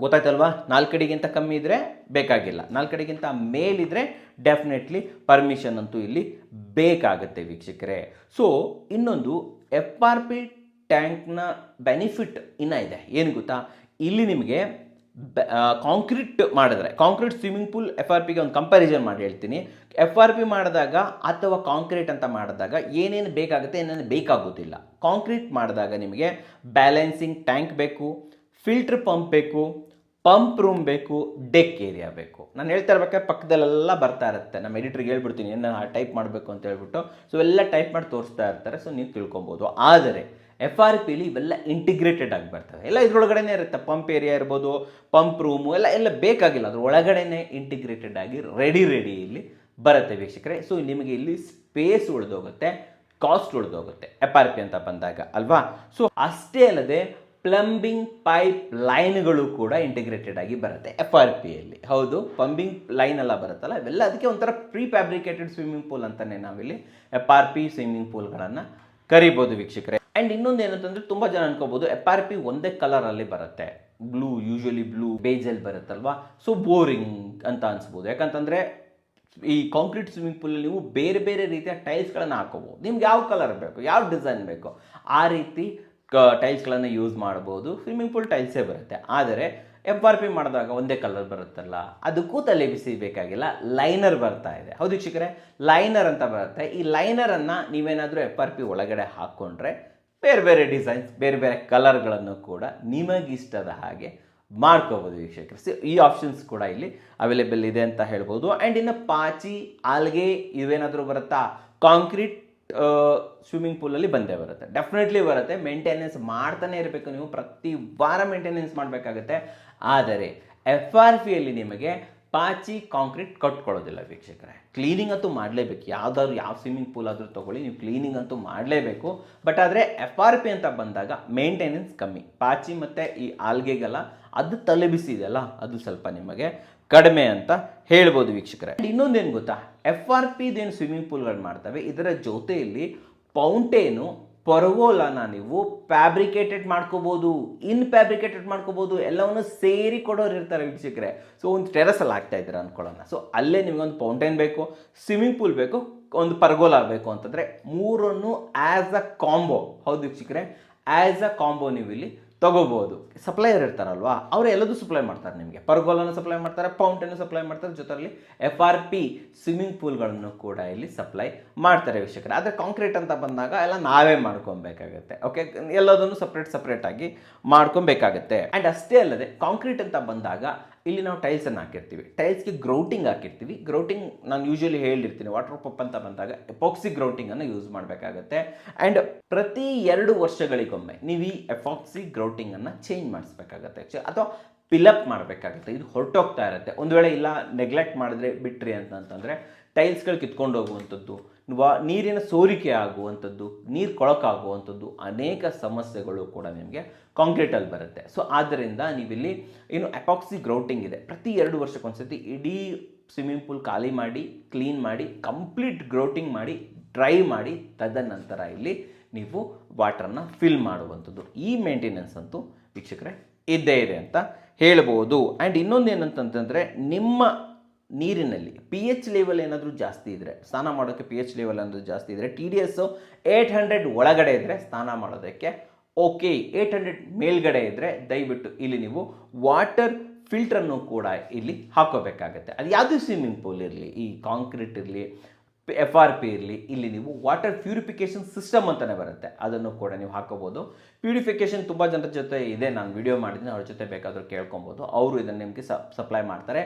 ಗೊತ್ತಾಯ್ತಲ್ವಾ, 4 ಅಡಿಗಿಂತ ಕಮ್ಮಿ ಇದ್ದರೆ ಬೇಕಾಗಿಲ್ಲ, 4 ಅಡಿಗಿಂತ ಮೇಲಿದ್ರೆ ಡೆಫಿನೆಟ್ಲಿ ಪರ್ಮಿಷನ್ ಅಂತೂ ಇಲ್ಲಿ ಬೇಕಾಗುತ್ತೆ ವೀಕ್ಷಕರೇ. ಸೊ ಇನ್ನೊಂದು ಎಫ್ ಆರ್ ಪಿ ಟ್ಯಾಂಕ್ನ ಬೆನಿಫಿಟ್ ಇನ್ನೂ ಇದೆ, ಏನು ಗೊತ್ತಾ? ಇಲ್ಲಿ ನಿಮಗೆ concrete swimming pool F R ಪಿಗೆ ಒಂದು ಕಂಪ್ಯಾರಿಸನ್ ಮಾಡಿ ಹೇಳ್ತೀನಿ. ಎಫ್ ಆರ್ ಪಿ ಮಾಡಿದಾಗ ಅಥವಾ ಕಾಂಕ್ರೀಟ್ ಅಂತ ಮಾಡಿದಾಗ ಏನೇನು ಬೇಕಾಗುತ್ತೆ, ಏನೇನು ಬೇಕಾಗೋದಿಲ್ಲ. ಕಾಂಕ್ರೀಟ್ ಮಾಡಿದಾಗ ನಿಮಗೆ ಬ್ಯಾಲೆನ್ಸಿಂಗ್ ಟ್ಯಾಂಕ್ ಬೇಕು, ಫಿಲ್ಟರ್ ಪಂಪ್ ಬೇಕು, ಪಂಪ್ ರೂಮ್ ಬೇಕು, ಡೆಕ್ ಏರಿಯಾ ಬೇಕು. ನಾನು ಹೇಳ್ತಾ ಇರ್ಬೇಕಾದ್ರೆ ಪಕ್ಕದಲ್ಲೆಲ್ಲ ಬರ್ತಾ ಇರುತ್ತೆ, ನಮ್ಮ ಎಡಿಟ್ರಿಗೆ ಹೇಳ್ಬಿಡ್ತೀನಿ ಏನು ಟೈಪ್ ಮಾಡಬೇಕು ಅಂತ ಹೇಳ್ಬಿಟ್ಟು. ಸೊ ಎಲ್ಲ ಟೈಪ್ ಮಾಡಿ ತೋರಿಸ್ತಾ ಇರ್ತಾರೆ, ಸೊ ನೀವು ತಿಳ್ಕೊಬೋದು. ಆದರೆ FRPಲಿ ಇವೆಲ್ಲ ಇಂಟಿಗ್ರೇಟೆಡ್ ಆಗಿ ಬರ್ತವೆ, ಎಲ್ಲ ಇದ್ರೊಳಗಡೆನೇ ಇರುತ್ತೆ. ಪಂಪ್ ಏರಿಯಾ ಇರ್ಬೋದು, ಪಂಪ್ ರೂಮು ಎಲ್ಲ ಬೇಕಾಗಿಲ್ಲ, ಅದ್ರ ಒಳಗಡೆನೇ ಇಂಟಿಗ್ರೇಟೆಡ್ ಆಗಿ ರೆಡಿ ಇಲ್ಲಿ ಬರುತ್ತೆ ವೀಕ್ಷಕರೇ. ಸೊ ನಿಮಗೆ ಇಲ್ಲಿ ಸ್ಪೇಸ್ ಉಳಿದೋಗುತ್ತೆ, ಕಾಸ್ಟ್ ಉಳಿದೋಗುತ್ತೆ FRP ಅಂತ ಬಂದಾಗ ಅಲ್ವಾ. ಸೊ ಅಷ್ಟೇ ಅಲ್ಲದೆ ಪ್ಲಂಬಿಂಗ್ ಪೈಪ್ ಲೈನ್ಗಳು ಕೂಡ ಇಂಟಿಗ್ರೇಟೆಡ್ ಆಗಿ ಬರುತ್ತೆ FRPಯಲ್ಲಿ. ಹೌದು, ಪ್ಲಂಬಿಂಗ್ ಲೈನ್ ಎಲ್ಲ ಬರುತ್ತಲ್ಲ, ಇವೆಲ್ಲ ಅದಕ್ಕೆ ಒಂಥರ ಪ್ರೀ ಫ್ಯಾಬ್ರಿಕೇಟೆಡ್ ಸ್ವಿಮ್ಮಿಂಗ್ ಪೂಲ್ ಅಂತಲೇ ನಾವಿಲ್ಲಿ FRP ಸ್ವಿಮ್ಮಿಂಗ್ ಪೂಲ್ಗಳನ್ನು ಕರಿಬೋದು ವೀಕ್ಷಕರೇ. ಆ್ಯಂಡ್ ಇನ್ನೊಂದು ಏನಂತಂದರೆ, ತುಂಬ ಜನ ಅನ್ಕೋಬೋದು FRP ಒಂದೇ ಕಲರಲ್ಲಿ ಬರುತ್ತೆ, ಬ್ಲೂ, ಯೂಶುವಲಿ ಬ್ಲೂ ಬೇಜಲ್ಲಿ ಬರುತ್ತಲ್ವಾ, ಸೊ ಬೋರಿಂಗ್ ಅಂತ ಅನ್ಸ್ಬೋದು. ಯಾಕಂತಂದರೆ ಈ ಕಾಂಕ್ರೀಟ್ ಸ್ವಿಮ್ಮಿಂಗ್ ಪೂಲಲ್ಲಿ ನೀವು ಬೇರೆ ಬೇರೆ ರೀತಿಯ ಟೈಲ್ಸ್ಗಳನ್ನು ಹಾಕೋಬೋದು. ನಿಮ್ಗೆ ಯಾವ ಕಲರ್ ಬೇಕು, ಯಾವ ಡಿಸೈನ್ ಬೇಕು, ಆ ರೀತಿ ಟೈಲ್ಸ್ಗಳನ್ನು ಯೂಸ್ ಮಾಡ್ಬೋದು. ಸ್ವಿಮ್ಮಿಂಗ್ ಪೂಲ್ ಟೈಲ್ಸೇ ಬರುತ್ತೆ. ಆದರೆ FRP ಮಾಡಿದಾಗ ಒಂದೇ ಕಲರ್ ಬರುತ್ತಲ್ಲ, ಅದಕ್ಕೂ ತಲೆ ಬಿಸಿ ಬೇಕಾಗಿಲ್ಲ, ಲೈನರ್ ಬರ್ತಾ ಇದೆ. ಹೌದು ವೀಕ್ಷಕರೇ, ಲೈನರ್ ಅಂತ ಬರುತ್ತೆ. ಈ ಲೈನರನ್ನು ನೀವೇನಾದರೂ FRP ಒಳಗಡೆ ಹಾಕ್ಕೊಂಡ್ರೆ ಬೇರೆ ಬೇರೆ ಡಿಸೈನ್ಸ್, ಬೇರೆ ಬೇರೆ ಕಲರ್ಗಳನ್ನು ಕೂಡ ನಿಮಗಿಷ್ಟದ ಹಾಗೆ ಮಾಡ್ಕೋಬೋದು ವೀಕ್ಷಕರು. ಸೊ ಈ ಆಪ್ಷನ್ಸ್ ಕೂಡ ಇಲ್ಲಿ ಅವೈಲೇಬಲ್ ಇದೆ ಅಂತ ಹೇಳ್ಬೋದು. ಆ್ಯಂಡ್ ಇನ್ನು ಪಾಚಿ, ಆಲ್ಗೆ ಇವೇನಾದರೂ ಬರುತ್ತಾ, ಕಾಂಕ್ರೀಟ್ ಸ್ವಿಮ್ಮಿಂಗ್ ಪೂಲಲ್ಲಿ ಬಂದೇ ಬರುತ್ತೆ, ಡೆಫಿನೆಟ್ಲಿ ಬರುತ್ತೆ. ಮೇಂಟೆನೆನ್ಸ್ ಮಾಡ್ತಾನೆ ಇರಬೇಕು, ನೀವು ಪ್ರತಿ ವಾರ ಮೇಂಟೆನೆನ್ಸ್ ಮಾಡಬೇಕಾಗುತ್ತೆ. ಆದರೆ FRPಯಲ್ಲಿ ನಿಮಗೆ ಪಾಚಿ, ಕಾಂಕ್ರೀಟ್ ಕಟ್ಕೊಳ್ಳೋದಿಲ್ಲ ವೀಕ್ಷಕರೇ. ಕ್ಲೀನಿಂಗ್ ಅಂತೂ ಮಾಡಲೇಬೇಕು, ಯಾವ ಸ್ವಿಮ್ಮಿಂಗ್ ಪೂಲ್ ಆದರೂ ತೊಗೊಳ್ಳಿ, ನೀವು ಕ್ಲೀನಿಂಗ್ ಅಂತೂ ಮಾಡಲೇಬೇಕು. ಬಟ್ ಆದರೆ FRP ಅಂತ ಬಂದಾಗ ಮೇಂಟೆನೆನ್ಸ್ ಕಮ್ಮಿ. ಪಾಚಿ ಮತ್ತು ಈ ಆಲ್ಗೆಗೆಲ್ಲ ಅದು ತಲೆ ಬಿಸಿ ಇದೆಯಲ್ಲ, ಅದು ಸ್ವಲ್ಪ ನಿಮಗೆ ಕಡಿಮೆ ಅಂತ ಹೇಳ್ಬೋದು ವೀಕ್ಷಕರೇ. ಇನ್ನೊಂದೇನು ಗೊತ್ತಾ, FRPದೇನು ಸ್ವಿಮ್ಮಿಂಗ್ ಪೂಲ್ಗಳು ಮಾಡ್ತವೆ, ಇದರ ಜೊತೆಯಲ್ಲಿ ಫೌಂಟೇನು, ಪರ್ಗೋಲಾನ ನೀವು ಫ್ಯಾಬ್ರಿಕೇಟೆಡ್ ಮಾಡ್ಕೋಬೋದು, ಫ್ಯಾಬ್ರಿಕೇಟೆಡ್ ಮಾಡ್ಕೋಬೋದು, ಎಲ್ಲವನ್ನು ಸೇರಿ ಕೊಡೋರು ಇರ್ತಾರೆ ವೀಕ್ಷಕರೇ. ಸೊ ಒಂದು ಟೆರಸಲ್ಲಿ ಆಗ್ತಾ ಇದ್ದೀರಾ ಅಂದ್ಕೊಳ್ಳೋಣ, ಸೊ ಅಲ್ಲೇ ನಿಮಗೊಂದು ಫೌಂಟೇನ್ ಬೇಕು, ಸ್ವಿಮ್ಮಿಂಗ್ ಪೂಲ್ ಬೇಕು, ಒಂದು ಪರ್ಗೋಲಾ ಬೇಕು ಅಂತಂದರೆ ಮೂರನ್ನು ಆ್ಯಸ್ ಅ ಕಾಂಬೋ, ಹೌದು ವೀಕ್ಷಕರೇ, ಆ್ಯಸ್ ಅ ಕಾಂಬೋ ನೀವು ಇಲ್ಲಿ ತಗೋಬೋದು. ಸಪ್ಲೈಯರ್ ಇರ್ತಾರಲ್ವಾ, ಅವರು ಎಲ್ಲದೂ ಸಪ್ಲೈ ಮಾಡ್ತಾರೆ ನಿಮಗೆ. ಪರ್ಗೋಲನ್ನು ಸಪ್ಲೈ ಮಾಡ್ತಾರೆ, ಫೌಂಟೇನು ಸಪ್ಲೈ ಮಾಡ್ತಾರೆ, ಜೊತೆಯಲ್ಲಿ FRP ಸ್ವಿಮ್ಮಿಂಗ್ ಪೂಲ್ಗಳನ್ನು ಕೂಡ ಇಲ್ಲಿ ಸಪ್ಲೈ ಮಾಡ್ತಾರೆ ವೀಕ್ಷಕರೇ. ಆದರೆ ಕಾಂಕ್ರೀಟ್ ಅಂತ ಬಂದಾಗ ಎಲ್ಲ ನಾವೇ ಮಾಡ್ಕೊಬೇಕಾಗತ್ತೆ. ಓಕೆ, ಎಲ್ಲದನ್ನು ಸಪ್ರೇಟಾಗಿ ಮಾಡ್ಕೊಬೇಕಾಗತ್ತೆ. ಆ್ಯಂಡ್ ಅಷ್ಟೇ ಅಲ್ಲದೆ ಕಾಂಕ್ರೀಟ್ ಅಂತ ಬಂದಾಗ ಇಲ್ಲಿ ನಾವು ಟೈಲ್ಸನ್ನು ಹಾಕಿರ್ತೀವಿ, ಟೈಲ್ಸ್ಗೆ ಗ್ರೌಟಿಂಗ್ ಹಾಕಿರ್ತೀವಿ. ಗ್ರೌಟಿಂಗ್ ನಾನು ಯೂಶುವಲಿ ಹೇಳಿರ್ತೀನಿ, ವಾಟರ್ ಪಂಪ್ ಅಂತ ಬಂದಾಗ ಎಪಾಕ್ಸಿ ಗ್ರೌಟಿಂಗನ್ನು ಯೂಸ್ ಮಾಡಬೇಕಾಗತ್ತೆ. ಆ್ಯಂಡ್ ಪ್ರತಿ 2 ವರ್ಷಗಳಿಗೊಮ್ಮೆ ನೀವು ಈ ಎಪಾಕ್ಸಿ ಗ್ರೌಟಿಂಗನ್ನು ಚೇಂಜ್ ಮಾಡಿಸ್ಬೇಕಾಗತ್ತೆ, ಅಥವಾ ಫಿಲಪ್ ಮಾಡಬೇಕಾಗುತ್ತೆ. ಇದು ಹೊರಟೋಗ್ತಾ ಇರುತ್ತೆ. ಒಂದು ವೇಳೆ ಇಲ್ಲ ನೆಗ್ಲೆಕ್ಟ್ ಮಾಡಿದ್ರೆ ಬಿಟ್ರಿ ಅಂತಂದರೆ ಟೈಲ್ಸ್ಗಳು ಕಿತ್ಕೊಂಡು ಹೋಗುವಂಥದ್ದು, ನೀರಿನ ಸೋರಿಕೆ ಆಗುವಂಥದ್ದು, ನೀರು ಕೊಳಕಾಗುವಂಥದ್ದು, ಅನೇಕ ಸಮಸ್ಯೆಗಳು ಕೂಡ ನಿಮಗೆ ಕಾಂಕ್ರೀಟಲ್ಲಿ ಬರುತ್ತೆ. ಸೊ ಆದ್ದರಿಂದ ನೀವಿಲ್ಲಿ ಏನು ಎಪಾಕ್ಸಿ ಗ್ರೌಟಿಂಗ್ ಇದೆ, ಪ್ರತಿ 2 ವರ್ಷಕ್ಕೊಂದ್ಸತಿ ಇಡೀ ಸ್ವಿಮ್ಮಿಂಗ್ ಪೂಲ್ ಖಾಲಿ ಮಾಡಿ, ಕ್ಲೀನ್ ಮಾಡಿ, ಕಂಪ್ಲೀಟ್ ಗ್ರೌಟಿಂಗ್ ಮಾಡಿ, ಡ್ರೈ ಮಾಡಿ, ತದನಂತರ ಇಲ್ಲಿ ನೀವು ವಾಟರನ್ನು ಫಿಲ್ ಮಾಡುವಂಥದ್ದು. ಈ ಮೇಂಟೆನೆನ್ಸ್ ಅಂತೂ ವೀಕ್ಷಕರೇ ಇದ್ದೇ ಇದೆ ಅಂತ ಹೇಳ್ಬೋದು. ಆ್ಯಂಡ್ ಇನ್ನೊಂದು ಏನಂತಂತಂದರೆ, ನಿಮ್ಮ ನೀರಿನಲ್ಲಿ pH ಲೆವೆಲ್ ಏನಾದರೂ ಜಾಸ್ತಿ ಇದ್ದರೆ, ಸ್ನಾನ ಮಾಡೋಕ್ಕೆ pH ಲೆವೆಲ್ ಏನಾದರೂ ಜಾಸ್ತಿ ಇದ್ದರೆ, TDS 800 ಒಳಗಡೆ ಇದ್ದರೆ ಸ್ನಾನ ಮಾಡೋದಕ್ಕೆ ಓಕೆ. 800 ಮೇಲ್ಗಡೆ ಇದ್ದರೆ ದಯವಿಟ್ಟು ಇಲ್ಲಿ ನೀವು ವಾಟರ್ ಫಿಲ್ಟ್ರನ್ನು ಕೂಡ ಇಲ್ಲಿ ಹಾಕೋಬೇಕಾಗತ್ತೆ. ಅದು ಯಾವುದೇ ಸ್ವಿಮ್ಮಿಂಗ್ ಪೂಲ್ ಇರಲಿ, ಈ ಕಾಂಕ್ರೀಟ್ ಇರಲಿ, FRP ಇರಲಿ, ಇಲ್ಲಿ ನೀವು ವಾಟರ್ ಪ್ಯೂರಿಫಿಕೇಷನ್ ಸಿಸ್ಟಮ್ ಅಂತಲೇ ಬರುತ್ತೆ, ಅದನ್ನು ಕೂಡ ನೀವು ಹಾಕೋಬೋದು. ಪ್ಯೂರಿಫಿಕೇಷನ್ ತುಂಬ ಜನರ ಜೊತೆ ಇದೆ, ನಾನು ವಿಡಿಯೋ ಮಾಡಿದ್ದೀನಿ, ಅವ್ರ ಜೊತೆ ಬೇಕಾದರೂ ಕೇಳ್ಕೊಬೋದು, ಅವರು ಇದನ್ನು ನಿಮಗೆ ಸಪ್ಲೈ ಮಾಡ್ತಾರೆ.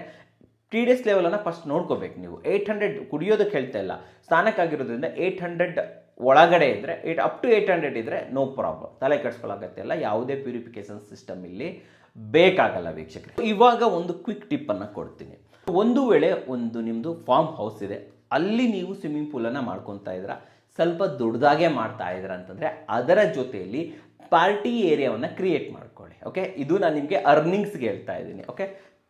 TDS ಲೆವೆಲನ್ನು ಫಸ್ಟ್ ನೋಡ್ಕೋಬೇಕು ನೀವು. 800 ಕುಡಿಯೋದಕ್ಕೆ ಹೇಳ್ತಾ ಇಲ್ಲ, ಸ್ನಾನಕ್ಕಾಗಿರೋದ್ರಿಂದ 800 ಒಳಗಡೆ ಇದ್ದರೆ, ಅಪ್ ಟು 800 ಇದ್ದರೆ ನೋ ಪ್ರಾಬ್ಲಮ್, ತಲೆ ಕೆಡಿಸ್ಕೊಳ್ಳೋಗತ್ತೆ ಇಲ್ಲ, ಯಾವುದೇ ಪ್ಯೂರಿಫಿಕೇಷನ್ ಸಿಸ್ಟಮ್ ಇಲ್ಲಿ ಬೇಕಾಗಲ್ಲ ವೀಕ್ಷಕರು. ಇವಾಗ ಒಂದು ಕ್ವಿಕ್ ಟಿಪ್ಪನ್ನು ಕೊಡ್ತೀನಿ. ಒಂದು ವೇಳೆ ನಿಮ್ಮದು ಫಾರ್ಮ್ ಹೌಸ್ ಇದೆ, ಅಲ್ಲಿ ನೀವು ಸ್ವಿಮ್ಮಿಂಗ್ ಪೂಲನ್ನು ಮಾಡ್ಕೊತಾ ಇದ್ದೀರಾ, ಸ್ವಲ್ಪ ದೊಡ್ಡದಾಗೆ ಮಾಡ್ತಾ ಇದ್ದೀರಾ ಅಂತಂದರೆ ಅದರ ಜೊತೆಯಲ್ಲಿ ಪಾರ್ಟಿ ಏರಿಯಾವನ್ನು ಕ್ರಿಯೇಟ್ ಮಾಡ್ಕೊಳ್ಳಿ. ಓಕೆ, ಇದು ನಾನು ನಿಮಗೆ ಅರ್ನಿಂಗ್ಸ್ಗೆ ಹೇಳ್ತಾ ಇದ್ದೀನಿ. ಓಕೆ,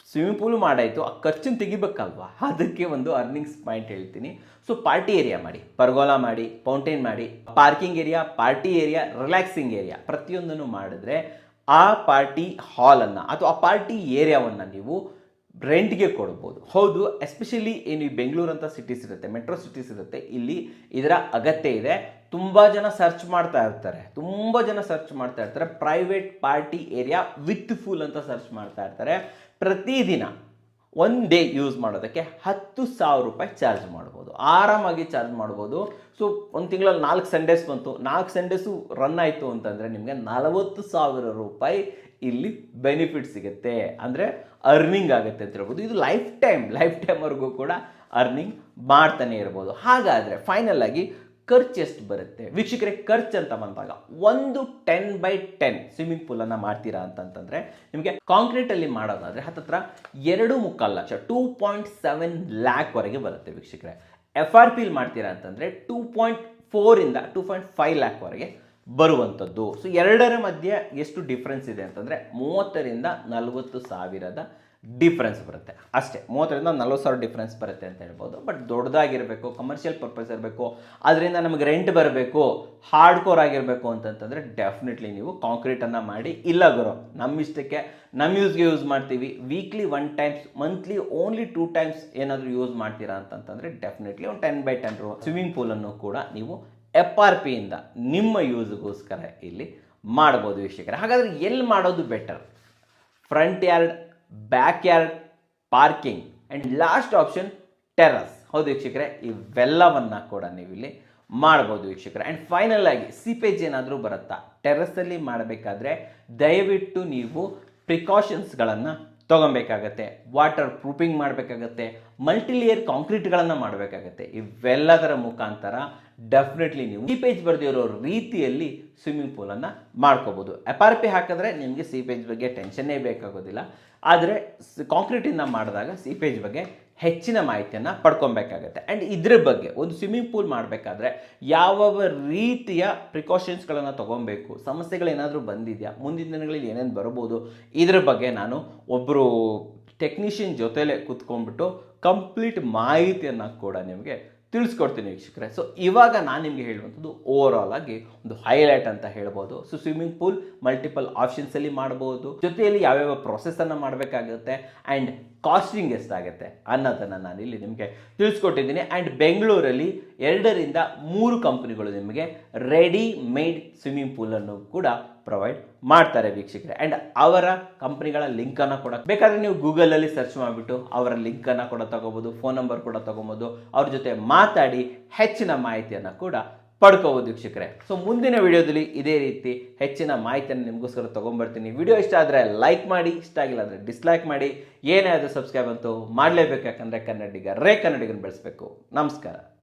ಸ್ವಿಮ್ಮಿಂಗ್ ಪೂಲ್ ಮಾಡಾಯಿತು, ಆ ಖರ್ಚನ್ನು ತೆಗಿಬೇಕಲ್ವಾ, ಅದಕ್ಕೆ ಒಂದು ಅರ್ನಿಂಗ್ಸ್ ಪಾಯಿಂಟ್ ಹೇಳ್ತೀನಿ. ಸೊ ಪಾರ್ಟಿ ಏರಿಯಾ ಮಾಡಿ, ಪರ್ಗೋಲಾ ಮಾಡಿ, ಫೌಂಟೇನ್ ಮಾಡಿ, parking area, party area, relaxing area, ಪ್ರತಿಯೊಂದನ್ನು ಮಾಡಿದ್ರೆ ಆ ಪಾರ್ಟಿ ಹಾಲನ್ನು ಅಥವಾ ಆ ಪಾರ್ಟಿ ಏರಿಯಾವನ್ನು ನೀವು ರೆಂಟ್ಗೆ ಕೊಡ್ಬೋದು. ಹೌದು, ಎಸ್ಪೆಷಲಿ ಏನು ಬೆಂಗಳೂರು ಅಂತ ಸಿಟೀಸ್ ಇರುತ್ತೆ, ಮೆಟ್ರೋ ಸಿಟೀಸ್ ಇರುತ್ತೆ, ಇಲ್ಲಿ ಇದರ ಅಗತ್ಯ ಇದೆ. ತುಂಬ ಜನ ಸರ್ಚ್ ಮಾಡ್ತಾ ಇರ್ತಾರೆ, private party area with pool ಅಂತ ಸರ್ಚ್ ಮಾಡ್ತಾ ಇರ್ತಾರೆ. ಪ್ರತಿದಿನ 1 ಡೇ ಯೂಸ್ ಮಾಡೋದಕ್ಕೆ 10,000 ರೂಪಾಯಿ ಚಾರ್ಜ್ ಮಾಡ್ಬೋದು, ಆರಾಮಾಗಿ ಚಾರ್ಜ್ ಮಾಡ್ಬೋದು. ಸೊ ಒಂದು ತಿಂಗಳಲ್ಲಿ 4 ಸಂಡೇಸ್ ಬಂತು, 4 ಸಂಡೇಸು ರನ್ ಆಯಿತು ಅಂತಂದರೆ ನಿಮಗೆ 40,000 ರೂಪಾಯಿ ಇಲ್ಲಿ ಬೆನಿಫಿಟ್ ಸಿಗುತ್ತೆ, ಅಂದರೆ ಅರ್ನಿಂಗ್ ಆಗುತ್ತೆ ಅಂತ ಹೇಳ್ಬೋದು. ಇದು ಲೈಫ್ ಟೈಮ್ವರೆಗೂ ಕೂಡ ಅರ್ನಿಂಗ್ ಮಾಡ್ತಾನೆ ಇರ್ಬೋದು. ಹಾಗಾದರೆ ಫೈನಲ್ ಆಗಿ ಖರ್ಚು ಎಷ್ಟು ಬರುತ್ತೆ ವೀಕ್ಷಕರೇ? ಖರ್ಚು ಅಂತ ಬಂದಾಗ ಒಂದು 10x10 ಸ್ವಿಮ್ಮಿಂಗ್ ಪೂಲನ್ನು ಮಾಡ್ತೀರಾ ಅಂತಂತಂದರೆ ನಿಮಗೆ ಕಾಂಕ್ರೀಟಲ್ಲಿ ಮಾಡೋದಾದರೆ ಹತ್ತತ್ರ 2.25 ಲಕ್ಷ 2.7 ಲ್ಯಾಕ್ವರೆಗೆ ಬರುತ್ತೆ ವೀಕ್ಷಕರೇ. FRP ಮಾಡ್ತೀರಾ ಅಂತಂದರೆ 2.4 ಇಂದ 2.5 ಲ್ಯಾಕ್ವರೆಗೆ ಬರುವಂಥದ್ದು. ಸೊ ಎರಡರ ಮಧ್ಯೆ ಎಷ್ಟು ಡಿಫ್ರೆನ್ಸ್ ಇದೆ ಅಂತಂದರೆ 30ರಿಂದ 40 ಸಾವಿರದ ಡಿಫ್ರೆನ್ಸ್ ಬರುತ್ತೆ ಅಷ್ಟೇ. 30ರಿಂದ 40 ಸಾವಿರ ಡಿಫ್ರೆನ್ಸ್ ಬರುತ್ತೆ ಅಂತ ಹೇಳ್ಬೋದು. ಬಟ್ ದೊಡ್ಡದಾಗಿರಬೇಕು, ಕಮರ್ಷಿಯಲ್ ಪರ್ಪಸ್ ಇರಬೇಕು, ಅದರಿಂದ ನಮಗೆ ರೆಂಟ್ ಬರಬೇಕು, ಹಾರ್ಡ್ ಕೋರ್ ಆಗಿರಬೇಕು ಅಂತಂತಂದರೆ ಡೆಫಿನೆಟ್ಲಿ ನೀವು ಕಾಂಕ್ರೀಟನ್ನು ಮಾಡಿ. ಇಲ್ಲ ಗುರು ನಮ್ಮ ಇಷ್ಟಕ್ಕೆ ನಮ್ಮ ಯೂಸ್ ಮಾಡ್ತೀವಿ, weekly 1 times, monthly only 2 times ಏನಾದರೂ ಯೂಸ್ ಮಾಡ್ತೀರಾ ಅಂತಂತಂದರೆ ಡೆಫಿನೆಟ್ಲಿ ಒಂದು 10x10 ಸ್ವಿಮ್ಮಿಂಗ್ ಪೂಲನ್ನು ಕೂಡ ನೀವು FRP ಇಂದ ನಿಮ್ಮ ಯೂಸ್ಗೋಸ್ಕರ ಇಲ್ಲಿ ಮಾಡ್ಬೋದು ವೀಕ್ಷಕರೇ. ಹಾಗಾದರೆ ಎಲ್ಲಿ ಮಾಡೋದು better? Front yard, back yard, parking and last option terrace. ಹೌದು ವೀಕ್ಷಕರೇ, ಇವೆಲ್ಲವನ್ನು ಕೂಡ ನೀವು ಇಲ್ಲಿ ಮಾಡ್ಬೋದು ವೀಕ್ಷಕರೇ. ಆ್ಯಂಡ್ ಫೈನಲ್ ಆಗಿ ಸೀಪೇಜ್ ಏನಾದರೂ ಬರುತ್ತಾ? ಟೆರಸಲ್ಲಿ ಮಾಡಬೇಕಾದ್ರೆ ದಯವಿಟ್ಟು ನೀವು ಪ್ರಿಕಾಷನ್ಸ್ಗಳನ್ನು ತೊಗೊಬೇಕಾಗತ್ತೆ, ವಾಟರ್ ಪ್ರೂಫಿಂಗ್ ಮಾಡಬೇಕಾಗತ್ತೆ, ಮಲ್ಟಿಲೇಯರ್ ಕಾಂಕ್ರೀಟ್ಗಳನ್ನು ಮಾಡಬೇಕಾಗತ್ತೆ. ಇವೆಲ್ಲದರ ಮುಖಾಂತರ ಡೆಫಿನೆಟ್ಲಿ ನೀವು ಸೀಪೇಜ್ ಬರೆದಿರೋ ರೀತಿಯಲ್ಲಿ ಸ್ವಿಮ್ಮಿಂಗ್ ಪೂಲನ್ನು ಮಾಡ್ಕೋಬೋದು. FRP ಹಾಕಿದ್ರೆ ನಿಮಗೆ ಸೀಪೇಜ್ ಬಗ್ಗೆ ಟೆನ್ಷನ್ನೇ ಬೇಕಾಗೋದಿಲ್ಲ. ಆದರೆ ಕಾಂಕ್ರೀಟಿಂದ ಮಾಡಿದಾಗ ಸೀಪೇಜ್ ಬಗ್ಗೆ ಹೆಚ್ಚಿನ ಮಾಹಿತಿಯನ್ನು ಪಡ್ಕೊಬೇಕಾಗತ್ತೆ. ಆ್ಯಂಡ್ ಇದ್ರ ಬಗ್ಗೆ ಒಂದು ಸ್ವಿಮ್ಮಿಂಗ್ ಪೂಲ್ ಮಾಡಬೇಕಾದ್ರೆ ಯಾವ ರೀತಿಯ ಪ್ರಿಕಾಷನ್ಸ್ಗಳನ್ನು ತೊಗೊಬೇಕು, ಸಮಸ್ಯೆಗಳೇನಾದರೂ ಬಂದಿದೆಯಾ, ಮುಂದಿನ ದಿನಗಳಲ್ಲಿ ಏನೇನು ಬರ್ಬೋದು, ಇದ್ರ ಬಗ್ಗೆ ನಾನು ಒಬ್ಬರು ಟೆಕ್ನಿಷಿಯನ್ ಜೊತೆಲೇ ಕೂತ್ಕೊಂಡ್ಬಿಟ್ಟು ಕಂಪ್ಲೀಟ್ ಮಾಹಿತಿಯನ್ನು ಕೂಡ ನಿಮಗೆ ತಿಳಿಸ್ಕೊಡ್ತೀನಿ ವೀಕ್ಷಕರೇ. ಸೊ ಇವಾಗ ನಾನು ನಿಮಗೆ ಹೇಳುವಂಥದ್ದು ಓವರ್ ಆಲ್ ಆಗಿ ಒಂದು ಹೈಲೈಟ್ ಅಂತ ಹೇಳ್ಬೋದು. ಸೊ ಸ್ವಿಮ್ಮಿಂಗ್ ಪೂಲ್ ಮಲ್ಟಿಪಲ್ ಆಪ್ಷನ್ಸಲ್ಲಿ ಮಾಡ್ಬೋದು, ಜೊತೆಯಲ್ಲಿ ಯಾವ್ಯಾವ ಪ್ರೊಸೆಸನ್ನು ಮಾಡಬೇಕಾಗುತ್ತೆ ಆ್ಯಂಡ್ ಕಾಸ್ಟಿಂಗ್ ಎಷ್ಟಾಗುತ್ತೆ ಅನ್ನೋದನ್ನು ನಾನು ಇಲ್ಲಿ ನಿಮಗೆ ತಿಳಿಸ್ಕೊಟ್ಟಿದ್ದೀನಿ. ಆ್ಯಂಡ್ ಬೆಂಗಳೂರಲ್ಲಿ 2ರಿಂದ 3 ಕಂಪನಿಗಳು ನಿಮಗೆ ರೆಡಿ ಮೇಡ್ ಸ್ವಿಮ್ಮಿಂಗ್ ಪೂಲನ್ನು ಕೂಡ ಪ್ರೊವೈಡ್ ಮಾಡ್ತಾರೆ ವೀಕ್ಷಕರೇ. ಆ್ಯಂಡ್ ಅವರ ಕಂಪ್ನಿಗಳ ಲಿಂಕನ್ನು ಕೂಡ ಬೇಕಾದರೆ ನೀವು ಗೂಗಲಲ್ಲಿ ಸರ್ಚ್ ಮಾಡಿಬಿಟ್ಟು ಅವರ ಲಿಂಕನ್ನು ಕೂಡ ತೊಗೋಬೋದು, ಫೋನ್ ನಂಬರ್ ಕೂಡ ತೊಗೊಬೋದು, ಅವ್ರ ಜೊತೆ ಮಾತಾಡಿ ಹೆಚ್ಚಿನ ಮಾಹಿತಿಯನ್ನು ಕೂಡ ಪಡ್ಕೋಬೋದು ವೀಕ್ಷಕರೇ. ಸೊ ಮುಂದಿನ ವಿಡಿಯೋದಲ್ಲಿ ಇದೇ ರೀತಿ ಹೆಚ್ಚಿನ ಮಾಹಿತಿಯನ್ನು ನಿಮಗೋಸ್ಕರ ತೊಗೊಂಬರ್ತೀನಿ. ವಿಡಿಯೋ ಇಷ್ಟ ಆದರೆ ಲೈಕ್ ಮಾಡಿ, ಇಷ್ಟ ಆಗಿಲ್ಲ ಅಂದರೆ ಡಿಸ್ಲೈಕ್ ಮಾಡಿ. ಏನೇ ಆದರೂ ಸಬ್ಸ್ಕ್ರೈಬ್ ಅಂತೂ ಮಾಡಲೇಬೇಕು, ಯಾಕಂದರೆ ಕನ್ನಡಿಗರೇ ಕನ್ನಡಿಗರನ್ನು ಬೆಳೆಸಬೇಕು. ನಮಸ್ಕಾರ.